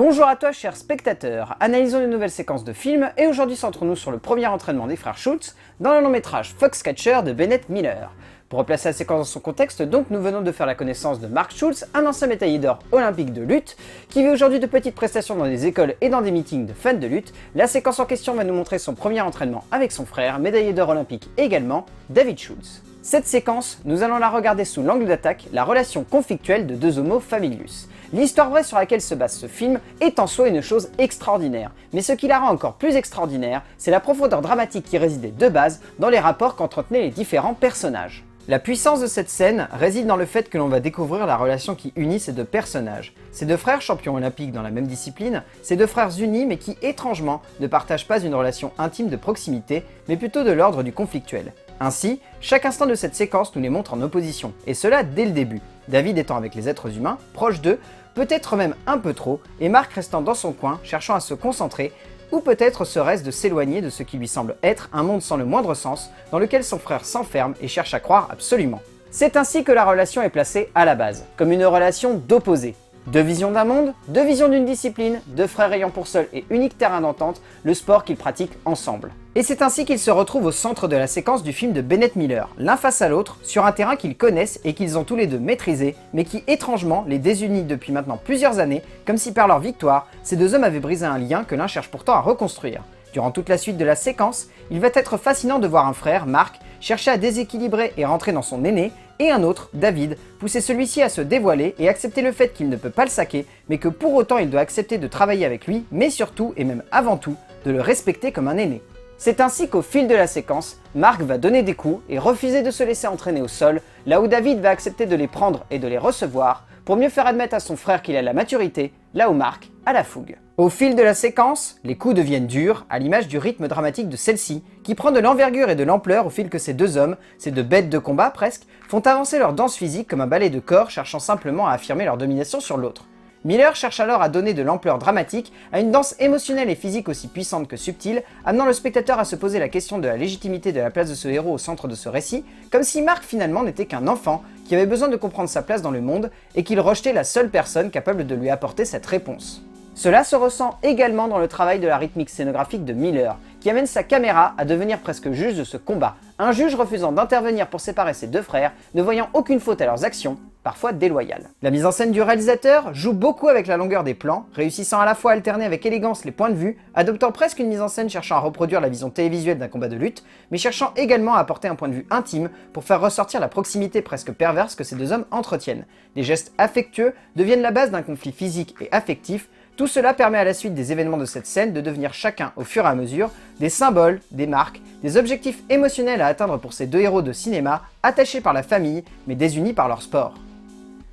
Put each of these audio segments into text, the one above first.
Bonjour à toi chers spectateurs, analysons une nouvelle séquence de films et aujourd'hui centrons-nous sur le premier entraînement des frères Schultz dans le long métrage Foxcatcher de Bennett Miller. Pour replacer la séquence dans son contexte, donc, nous venons de faire la connaissance de Mark Schultz, un ancien médaillé d'or olympique de lutte, qui vit aujourd'hui de petites prestations dans des écoles et dans des meetings de fans de lutte. La séquence en question va nous montrer son premier entraînement avec son frère, médaillé d'or olympique également, David Schultz. Cette séquence, nous allons la regarder sous l'angle d'attaque, la relation conflictuelle de deux homo familius. L'histoire vraie sur laquelle se base ce film est en soi une chose extraordinaire, mais ce qui la rend encore plus extraordinaire, c'est la profondeur dramatique qui résidait de base dans les rapports qu'entretenaient les différents personnages. La puissance de cette scène réside dans le fait que l'on va découvrir la relation qui unit ces deux personnages. Ces deux frères champions olympiques dans la même discipline, ces deux frères unis mais qui étrangement ne partagent pas une relation intime de proximité, mais plutôt de l'ordre du conflictuel. Ainsi, chaque instant de cette séquence nous les montre en opposition, et cela dès le début. David étant avec les êtres humains, proche d'eux, peut-être même un peu trop, et Mark restant dans son coin, cherchant à se concentrer, ou peut-être serait-ce de s'éloigner de ce qui lui semble être un monde sans le moindre sens, dans lequel son frère s'enferme et cherche à croire absolument. C'est ainsi que la relation est placée à la base, comme une relation d'opposés. Deux visions d'un monde, deux visions d'une discipline, deux frères ayant pour seul et unique terrain d'entente le sport qu'ils pratiquent ensemble. Et c'est ainsi qu'ils se retrouvent au centre de la séquence du film de Bennett Miller, l'un face à l'autre, sur un terrain qu'ils connaissent et qu'ils ont tous les deux maîtrisé, mais qui étrangement les désunit depuis maintenant plusieurs années, comme si par leur victoire, ces deux hommes avaient brisé un lien que l'un cherche pourtant à reconstruire. Durant toute la suite de la séquence, il va être fascinant de voir un frère, Mark, chercher à déséquilibrer et rentrer dans son aîné, et un autre, David, pousser celui-ci à se dévoiler et accepter le fait qu'il ne peut pas le saquer, mais que pour autant il doit accepter de travailler avec lui, mais surtout, et même avant tout, de le respecter comme un aîné. C'est ainsi qu'au fil de la séquence, Mark va donner des coups et refuser de se laisser entraîner au sol, là où David va accepter de les prendre et de les recevoir, pour mieux faire admettre à son frère qu'il a la maturité, là où Mark a la fougue. Au fil de la séquence, les coups deviennent durs, à l'image du rythme dramatique de celle-ci, qui prend de l'envergure et de l'ampleur au fil que ces deux hommes, ces deux bêtes de combat presque, font avancer leur danse physique comme un ballet de corps cherchant simplement à affirmer leur domination sur l'autre. Miller cherche alors à donner de l'ampleur dramatique à une danse émotionnelle et physique aussi puissante que subtile, amenant le spectateur à se poser la question de la légitimité de la place de ce héros au centre de ce récit, comme si Mark finalement n'était qu'un enfant qui avait besoin de comprendre sa place dans le monde et qu'il rejetait la seule personne capable de lui apporter cette réponse. Cela se ressent également dans le travail de la rythmique scénographique de Miller, qui amène sa caméra à devenir presque juge de ce combat, un juge refusant d'intervenir pour séparer ses deux frères, ne voyant aucune faute à leurs actions, parfois déloyales. La mise en scène du réalisateur joue beaucoup avec la longueur des plans, réussissant à la fois à alterner avec élégance les points de vue, adoptant presque une mise en scène cherchant à reproduire la vision télévisuelle d'un combat de lutte, mais cherchant également à apporter un point de vue intime pour faire ressortir la proximité presque perverse que ces deux hommes entretiennent. Des gestes affectueux deviennent la base d'un conflit physique et affectif. Tout cela permet à la suite des événements de cette scène de devenir chacun, au fur et à mesure, des symboles, des marques, des objectifs émotionnels à atteindre pour ces deux héros de cinéma, attachés par la famille, mais désunis par leur sport.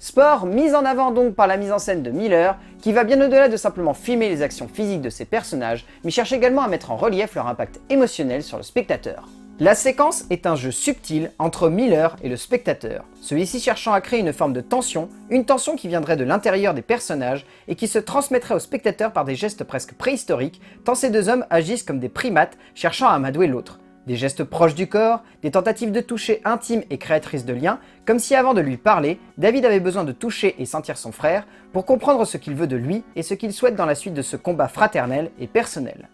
Sport mis en avant donc par la mise en scène de Miller, qui va bien au-delà de simplement filmer les actions physiques de ses personnages, mais cherche également à mettre en relief leur impact émotionnel sur le spectateur. La séquence est un jeu subtil entre Miller et le spectateur, celui-ci cherchant à créer une forme de tension, une tension qui viendrait de l'intérieur des personnages et qui se transmettrait au spectateur par des gestes presque préhistoriques, tant ces deux hommes agissent comme des primates cherchant à amadouer l'autre. Des gestes proches du corps, des tentatives de toucher intimes et créatrices de liens, comme si avant de lui parler, David avait besoin de toucher et sentir son frère pour comprendre ce qu'il veut de lui et ce qu'il souhaite dans la suite de ce combat fraternel et personnel.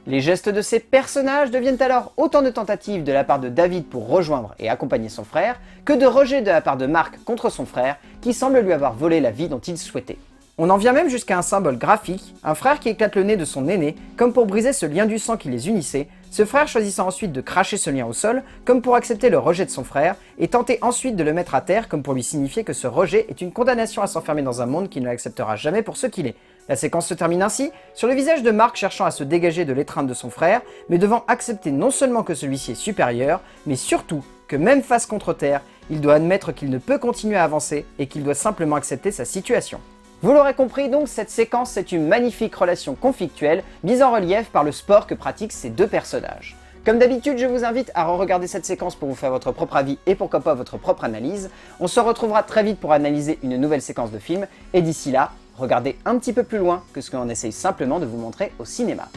Les gestes de ces personnages deviennent alors autant de tentatives de la part de David pour rejoindre et accompagner son frère, que de rejets de la part de Mark contre son frère, qui semble lui avoir volé la vie dont il souhaitait. On en vient même jusqu'à un symbole graphique, un frère qui éclate le nez de son aîné, comme pour briser ce lien du sang qui les unissait, ce frère choisissant ensuite de cracher ce lien au sol, comme pour accepter le rejet de son frère, et tenter ensuite de le mettre à terre, comme pour lui signifier que ce rejet est une condamnation à s'enfermer dans un monde qu'il ne l'acceptera jamais pour ce qu'il est. La séquence se termine ainsi, sur le visage de Mark cherchant à se dégager de l'étreinte de son frère, mais devant accepter non seulement que celui-ci est supérieur, mais surtout que même face contre terre, il doit admettre qu'il ne peut continuer à avancer et qu'il doit simplement accepter sa situation. Vous l'aurez compris donc, cette séquence c'est une magnifique relation conflictuelle mise en relief par le sport que pratiquent ces deux personnages. Comme d'habitude, je vous invite à re-regarder cette séquence pour vous faire votre propre avis et pourquoi pas votre propre analyse. On se retrouvera très vite pour analyser une nouvelle séquence de film et d'ici là, regardez un petit peu plus loin que ce que l'on essaye simplement de vous montrer au cinéma.